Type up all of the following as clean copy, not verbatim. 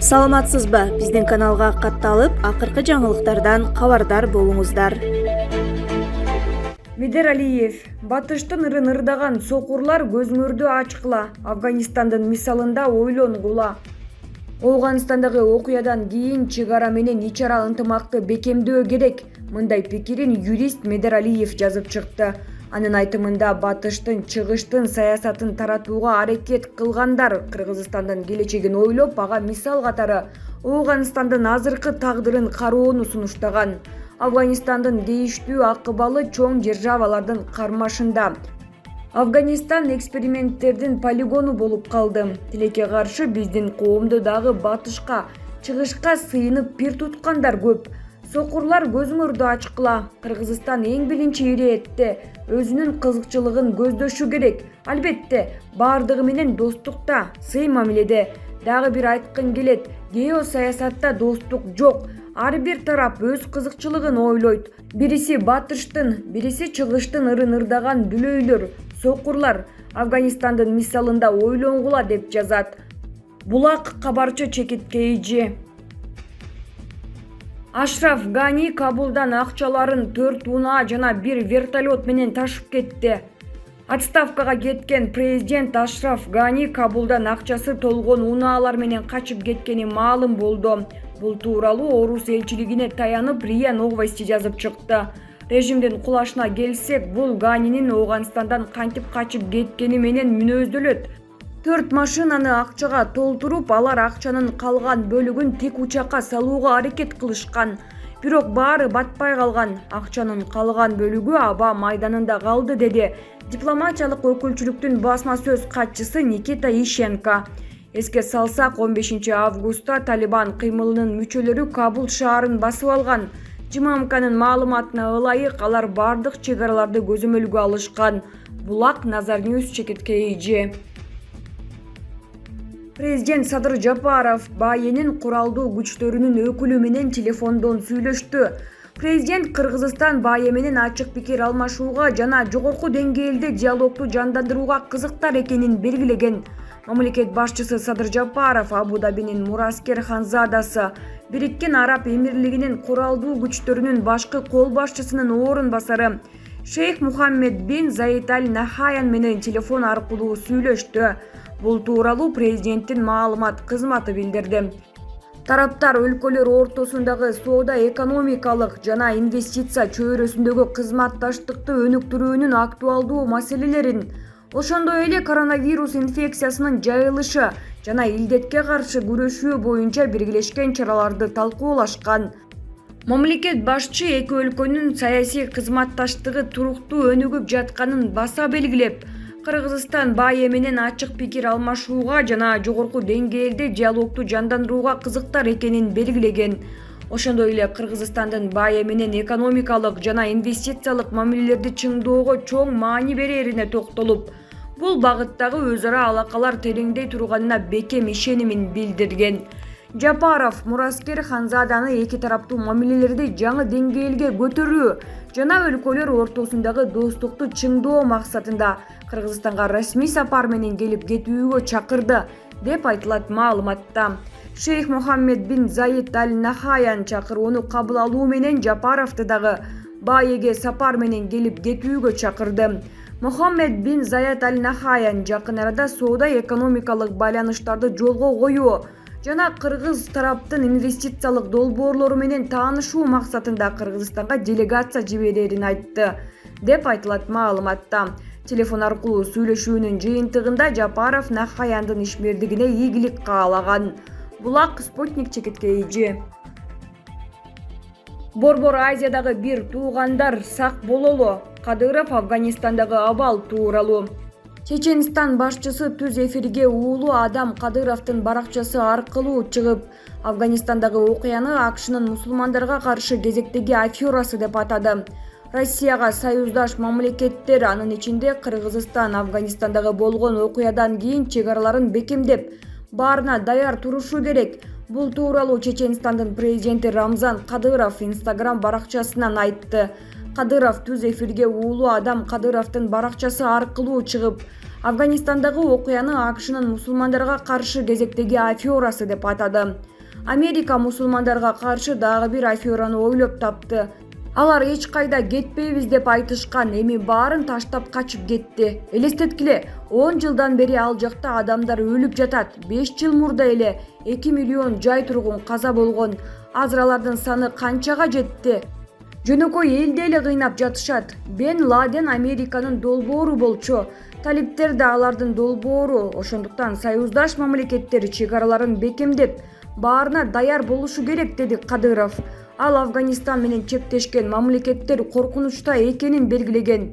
Саламатсызбы? Биздин каналга катталып, акыркы жаңылыктардан кабардар болуңуздар. Медер Алиев, батыштын ырын ырдаган сокурлар көзүңөрдү ачкыла, Афганистандын мисалында ойлонгула. Ооганстандагы окуядан кийин чек ара менен ич ара ынтымакты бекемдөө керек. Мындай пикирин юрист Медер Алиев жазып чыкты. Анын айтымында батыштын чыгыштын саясатын таратууга аракет кылгандар Кыргызстандын келечегин ойлоп, ага мисал катары Ооганстандын азыркы тагдырын кароону сунуштаган. Афганистандын кейиштүү акыбалы чоң державалардын кармашында. Афганистан эксперименттердин полигону болуп калды. Тилекке каршы биздин коомдо дагы батышка, чыгышка сыйынып пир туткандар көп. Сокурлар көзүңөрдү ачкыла. Кыргызстан эң биринчи иретте өзүнүн кызыкчылыгын көздөшү керек. Албетте, бардыгы менен достукта, сый мамиледе. Дагы бир айткым келет, геосаясатта достук жок. Ар бир тарап өз кызыкчылыгын ойлойт. Бириси батыштын, бириси чыгыштын ырын ырдаган дүлөйлөр, сокурлар Афганистандын мисалында ойлонгула деп жазат. Булак кабарчы чекиткейжи. Ашраф Гани Кабулдан акчаларын 4 унаа жана 1 вертолет менен ташып кетти. Отставкага кеткен президент Ашраф Гани Кабулдан акчасы толгон унаалар менен качып кеткени маалым болду. Бул тууралуу Орус элчилигине таянып РИА Новости жазып чыкты. Режимдин кулашына келсек, бул Ганинин Ооганстандан кантип качып кеткени менен мүнөздөлөт. 4 машинаны акчага толтуруп, алар акчанын калган бөлүгүн тик учакка салууга аракет кылышкан. Бирок баары батпай калган. Акчанын калган бөлүгү аба майданында калды, деди дипломатиялык өкүлчүлүктүн басма сөз катчысы Никита Ищенко. Эске салсак, 15 августта Талибан кыймылынын мүчөлөрү Кабул шаарын басып алган. ЖММКнын маалыматына ылайык, алар бардык чек араларды көзөмөлгө алышкан. Булак Назар Ньюс чекиткейжи. Президент Садыр Жапаров БАЭнин куралдуу күчтөрүнүн өкүлү менен телефондон сүйлөштү. Президент Кыргызстан БАЭ менен ачык пикир алмашууга жана жогорку деңгээлде диалогду жандандырууга кызыктар экенин белгилеген. Мамлекет башчысы Садыр Жапаров Абу-Дабинин Мураскер Ханзадасы, Бириккен Араб Эмирлигинин куралдуу күчтөрүнүн башкы кол башчысынын орун басары Шейх Мухаммед бин Заид Аль Нахаян менен телефон аркылуу сүйлөштү. Бул тууралуу президенттин маалымат кызматы билдирди. Тараптар өлкөлөр ортосундагы соода-экономикалык жана инвестиция чөйрөсүндөгү кызматташтыкты өнүктүрүүнүн актуалдуу маселелерин, ошондой эле коронавирус инфекциясынын жайылышы жана илдетке каршы күрөшүү боюнча биргелешкен чараларды талкуулашкан. Мамлекет башчы эки өлкөнүн саясий кызматташтыгы туруктуу өнүгүп жатканын баса белгилеп, Кыргызстан БАЭ менен ачык пикир алмашууга жана жогорку деңгээлде диалогду жандандырууга кызыктар экенин белгилеген. Ошондой эле Кыргызстандын БАЭ менен экономикалык жана инвестициялык мамилелерди чыңдоого чоң маани берерине токтолуп, бул багыттагы өз ара алакалар тереңдей турганына бекем ишенимин билдирген. Жапаров Мураскер Ханзаданы эки тараптуу мамилелерди жаңы деңгээлге көтөрүү жана өлкөлөр ортосундагы достукту чыңдоо максатында Кыргызстанга расмий сапар менен келип кетүүгө чакырды, деп айтылат маалыматта. Шейх Мухаммед бин Заид Аль Нахаян чакырууну кабыл алуу менен Жапаровду дагы БАЭге сапар менен келип кетүүгө чакырды. Мухаммед бин Заид Аль Нахаян жакын арада соода-экономикалык байланыштарды жолго коюу жана кыргыз тараптын инвестициялык долбоорлору менен таанышуу максатында Кыргызстанга делегация жиберерин айтты, деп айтылат маалыматта. Телефон аркылуу сүйлөшүүнүн жыйынтыгында Жапаров Нахаяндын ишмердигине ийгилик каалаган. Булак Спутник чекиткейжи. Борбор Азиядагы бир туугандар сак бололу. Кадыров Афганистандагы абал тууралуу. Чеченстан башчысы түз эфирге уулу адам Кадыровдун баракчасы аркылуу чыгып, Афганистандагы окуяны АКШнын мусулмандарга каршы кезектеги аферасы деп атады. Россияга союздаш мамлекеттер, анын ичинде Кыргызстан, Афганистандагы болгон окуядан кийин чек араларын бекемдеп, баарына даяр турушу керек. Бул тууралуу Чеченстандын президенти Рамзан Кадыров Инстаграм баракчасынан айтты. Кадыров түз эфирге уулу адам Кадыровдун баракчасы аркылуу чыгып, Афганистандагы окуяны АКШнын мусулмандарга каршы кезектеги аферасы деп атады. Америка мусулмандарга каршы дагы бир афераны ойлоп тапты. Алар эч кайда кетпейбиз деп айтышкан, эми баарын таштап качып кетти. Элестеткиле, 10 жылдан бери ал жакта адамдар өлүп жатат. 5 жыл мурда эле 2 миллион жай тургун каза болгон. Азыр алардын саны канчага жетти? Жөнөкөй элди эле кыйнап жатышат. Бен Ладен Американын долбоору болчу. Талиптер да алардын долбоору. Ошондуктан союздаш мамлекеттер чек араларын бекемдеп, баарына даяр болушу керек, деди Кадыров. Ал Афганистан менен чектешкен мамлекеттер коркунучта экенин белгилеген.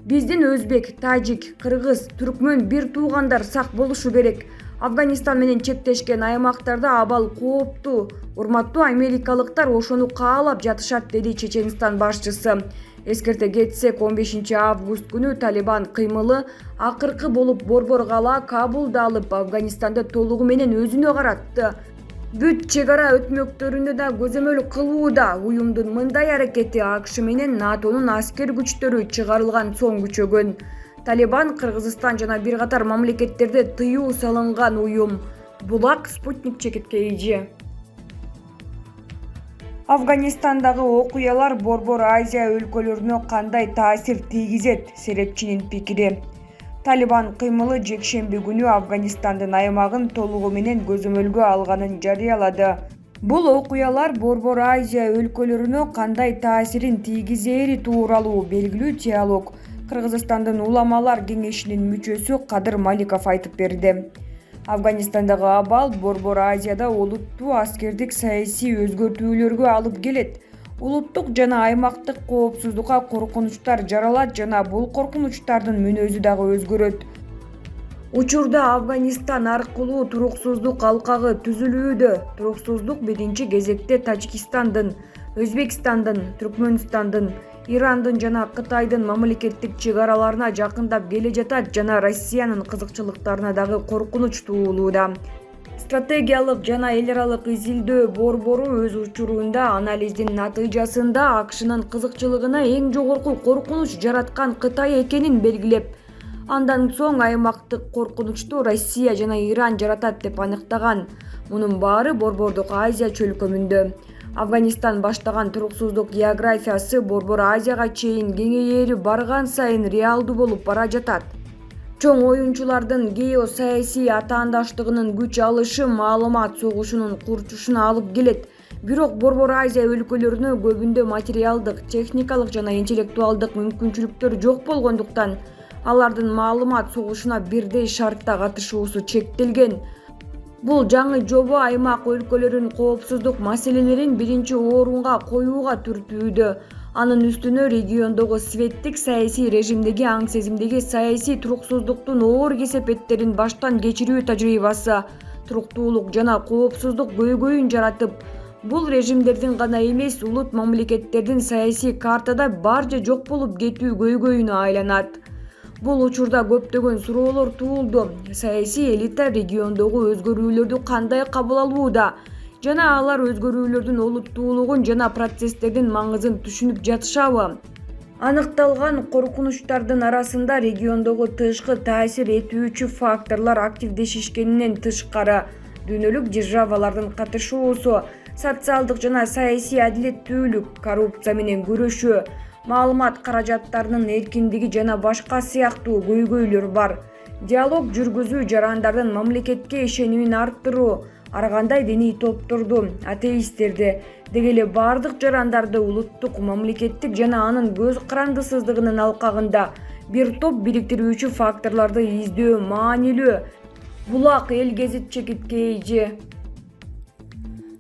Биздин өзбек, тажик, кыргыз, түркмөн бир туугандар сак болушу керек. Афганистан менен чектешкен аймактарда абал кооптуу. Урматтуу америкалыктар ошону каалап жатышат, деди Чеченстан башчысы. Эскерте кетсек, 15 август күнү Талибан кыймылы акыркы болуп Борбор кала Кабулду алып, Афганистанда толугу менен өзүнө каратты. Бүт чек ара өтмөктөрүндө да көзөмөл кылууда. Уюмдун мындай аракети АКШ менен НАТОнун аскер күчтөрү чыгарылган соң күчөгөн. Талибан Кыргызстан жана бир катар мамлекеттерде тыюу салынган уюм. Булак Спутник чекиткейи. Афганистандагы окуялар Борбор Азия өлкөлөрүнө кандай таасир тийгизет? Серепчинин пикири. Талибан кыймылы жекшемби күнү Афганистандын аймагын толугу менен көзөмөлгө алганын жарыялады. Бул окуялар Борбор Азия өлкөлөрүнө кандай таасирин тийгизери тууралуу белгилүү диалог Кыргызстандын уламалар кеңешинин мүчөсү Кадыр Маликов айтып берди. Афганистандагы абал Борбор Азияда олуттуу аскердик саясий өзгөртүүлөргө алып келет. Улуттук жана аймактык коопсуздукка коркунучтар жаралат жана бул коркунучтардын мүнөзү дагы өзгөрөт. Учурда Афганистан аркылуу туруксуздук алкагы түзүлүүдө. Туруксуздук биринчи кезекте Тажикстандын, Өзбекстандын, Түркмөнстандын, Ирандын жана Кытайдын мамлекеттик чек араларына жакындап келе жатат жана Россиянын кызыкчылыктарына дагы коркунуч туулууда. Стратегиялык жана эл аралык изилдөө борбору өз учурунда анализдин натыйжасында АКШнын кызыкчылыгына эң жогорку коркунуч жараткан Кытай экенин белгилеп, андан соң аймактык коркунучту Россия жана Иран жаратат деп аныктаган. Мунун баары Борбордук Азия чөлкөмүндө. Афганистан баштаган туруксуздук географиясы Борбор Азияга чейин кеңейери барган сайын реалдуу болуп бара жатат. Чоң оюнчулардын геосаясий атаандаштыгынын күч алышы маалымат согушунун курчушуна алып келет. Бирок Борбор Азия өлкөлөрүнө көбүндө материалдык, техникалык жана интеллектуалдык мүмкүнчүлүктөр жок болгондуктан алардын маалымат согушуна бирдей шартта катышуусу чектелген. Бул жаңы жобо аймак өлкөлөрүн коопсуздук маселелерин биринчи орунга коюуга түртүүдө. Анын үстүнө региондогу светтик саясий режимдеги аң сезимдеги саясий туруксуздуктун оор кесепеттерин баштан кечирүү тажрыйбасы, туруктуулук жана коопсуздук көйгөйүн жаратып, бул режимдердин гана эмес, улут мамлекеттердин саясий картада бар же жок болуп кетүү көйгөйүнө айланат. Бул учурда көптөгөн суроолор туулду. Саясий элита региондогу өзгөрүүлөрдү кандай кабыл алууда жана алар өзгөрүүлөрдүн олуттуулугун жана процесстердин маңызын түшүнүп жатышабы? Аныкталган коркунучтардын арасында региондогу тышкы таасир этүүчү факторлор активдешишкенинен тышкары, дүйнөлүк державалардын катышуусу, социалдык жана саясий адилеттүүлүк, коррупция менен күрөшүү, маалымат каражаттарынын эркиндиги жана башка сыяктуу көйгөйлөр бар. Диалог жүргүзүү жарандардын мамлекетке ишенимин арттыруу, ар кандай диний топторду, атеисттерди, деги эле бардык жарандарды улуттук, мамлекеттик жана анын көз карандысыздыгынын алкагында бир топ бириктирүүчү факторлорду издөө маанилүү. Булак эл гезит чекиткейи.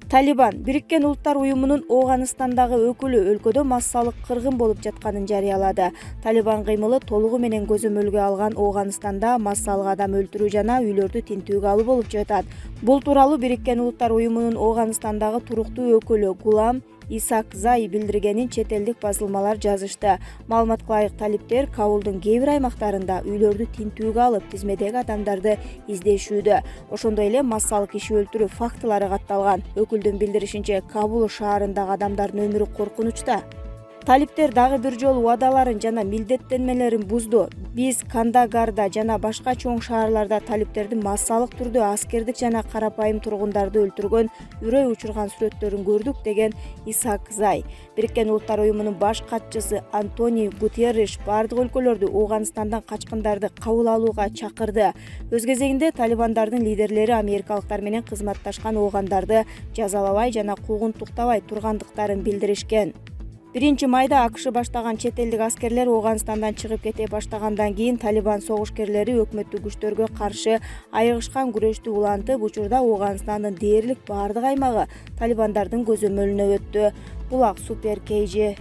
Талибан Бириккен Улуттар уюмунун Ооганыстандагы өкүлү өлкөдө массалык кыргын болуп жатканын жарыялады. Талибан кыймылы толугу менен көзөмөлгө алган Ооганыстанда массалык адам өлтүрүү жана үйлөрдү тинтүүгө алуу болуп жатат. Бул тууралуу Бириккен Улуттар уюмунун Ооганыстандагы туруктуу өкүлү Гулам Исакзай билдиргенин чет элдик басылмалар жазышты. Маалыматка ылайык, талиптер Кабулдун кээ бир аймактарында үйлөрдү тинтүүгө алып, тизмедеги адамдарды издешүүдө. Ошондой эле массалык киши өлтүрүү фактылары катталган. Өкүлдүн билдиришинче, Кабул шаарындагы адамдардын өмүрү коркунучта. Талиптер дагы бир жолу убадаларын жана милдеттенмелерин бузду. Биз Кандагарда жана башка чоң шаарларда талиптердин массалык түрдө аскердик жана карапайым тургундарды өлтүргөн, үрөй учурган сүрөттөрүн көрдүк деген Исаак Зай. Бириккен Улуттар уюмунун баш катчысы Антонио Гутерриш бардык өлкөлөрдү Ооганстандан качкындарды кабыл алууга чакырды. Өз кезегинде талибандардын лидерлери америкалыктар менен кызматташкан оогандарды жазалабай жана куугунтуктабай тургандыктарын билдиришкен. 1-майда АКШ баштаган чет элдик аскерлер Ооганстандан чыгып кете баштагандан кийин Талибан согушкерлери өкмөттүк күчтөргө каршы айыгышкан күрөштү улантып, учурда Ооганстандын дээрлик бардык аймагы талибандардын көзөмөлүнө өттү. Булак Супер KG.